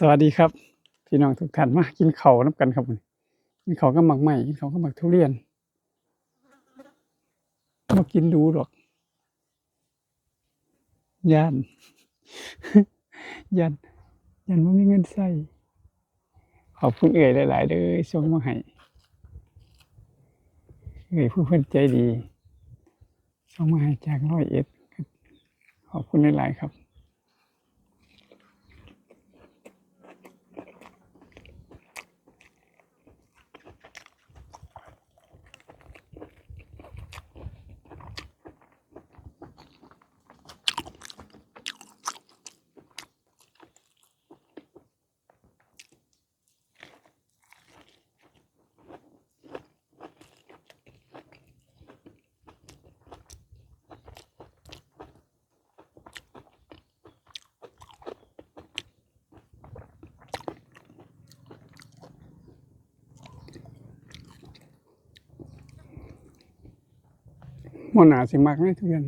สวัสดีครับพี่น้องทุกท่านมากินข้าวน้ำกันครับกินข้าวก็หมักใหม่กินข้าวก็หมักทุเรียนมากินดูหรอกย่านย่านไม่มีเงินใส่ขอบคุณหลายๆเด้อส่งมาให้ผู้เพิ่นใจดีส่งมาให้จาก101ขอบคุณหลายๆครับบ่น่าสิมักเลยทุเรียน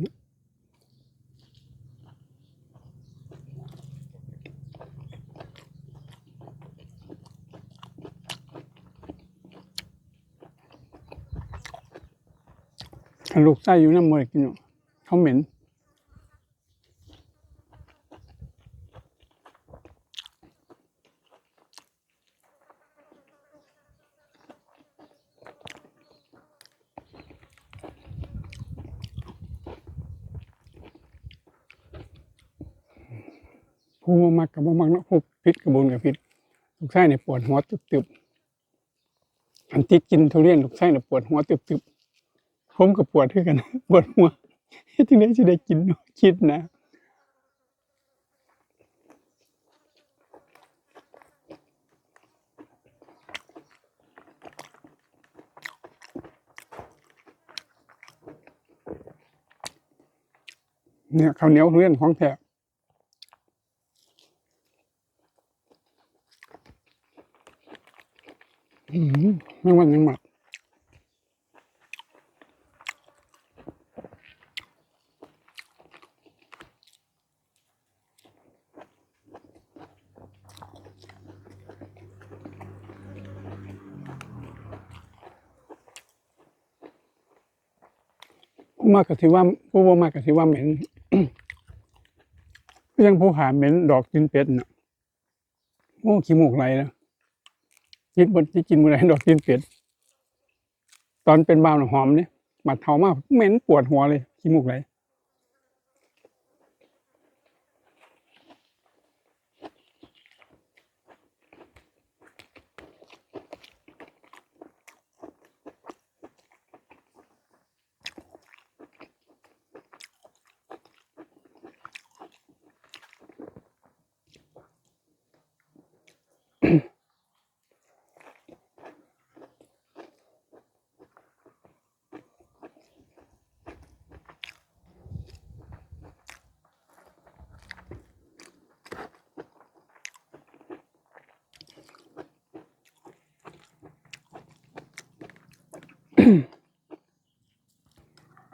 ลูกไส้อยู่น้ำมันกินเขาเหม็นผู้บ่มักกับบ่มักเนาะผู้พิษกับบุญกับพิษลูกไส้เนี่ยปวดหัวตึบๆอันที่กินทุเรียนลูกไส้เนี่ยปวดหัวตึบๆผมก็ปวดคือกันปวดหัวเฮ็ดจั่งใดสิได้กินเนาะคิดนะเนี่ยข้าวเหนียวทุเรียนของแท้ไม่ว่ายังหมักผู้มากก็สิว่าผู้บ่มากก็สิว่าเหม็นก็ยังผู้หาเหม็นดอกตีนเป็ดน่ะโอ้ขี้มูกไหลนะคิดบ่สิกินบ่ได้ดอกตีนเป็ดตอนเป็นบ่าวน่ะหอมเดะบัดเฒ่ามาเหม็นปวดหัวเลยขี้มูกไหล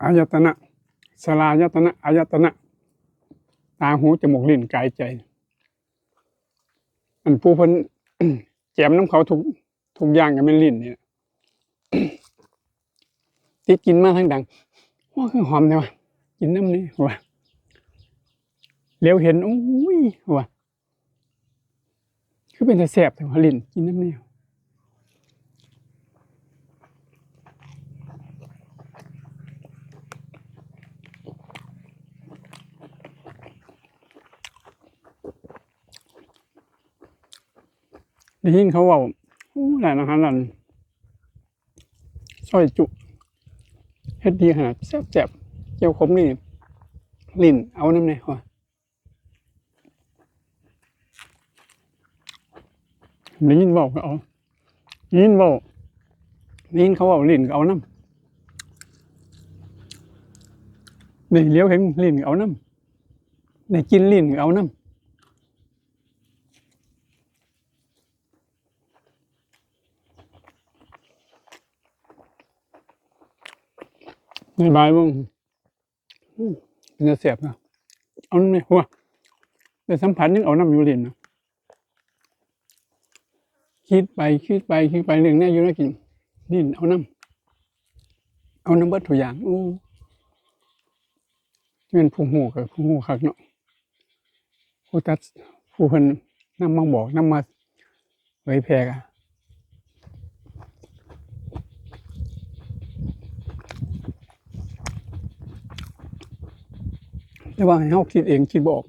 อายตนะสลายตนะอายตนะตาหูจมูกลิ้นกายใจอันผู้เพิ่นแจมน้ำเขาทุกอย่างก็แม่นลิ้นนี่ที่กินมาทั้งดังว่าคือหอมแท้วะกินนำนี่ว่าเหลียวเห็นโอ้ยว่าคือเป็นตาแซ่บแท้ว่าลิ้นกินนำนี่ได้ยินเขาเว้าโอ้ร้านอาหารร้านซอยจุเฮ็ดดีขนาดแซ่บๆเจียวขมนี่ลิ้นเอานำแน่ว่าได้ยินเว้าก็เอาได้ยินเว้าได้ยินเขาเว้าลิ้นก็เอานำได้เหลียวเห็นลิ้นก็เอานำได้กินลิ้นก็เอานำบายๆเบิ่งเป็นตาแซ่บนะเอานำแน่ว่าได้สัมผัสยังเอานำอยู่ลิ้นนะ คิดไปเรื่องนี้อยู่แล้วกินดิ้นเอาน้ำเบิดทุกอย่างเป็นผู้หูกับผู้หูคักเนาะผู้ตัดผู้เพิ่นนำมาบอกนำมาเผยแพร่กันแต่ว่าให้เฮาคิดเองคิดบ่ออก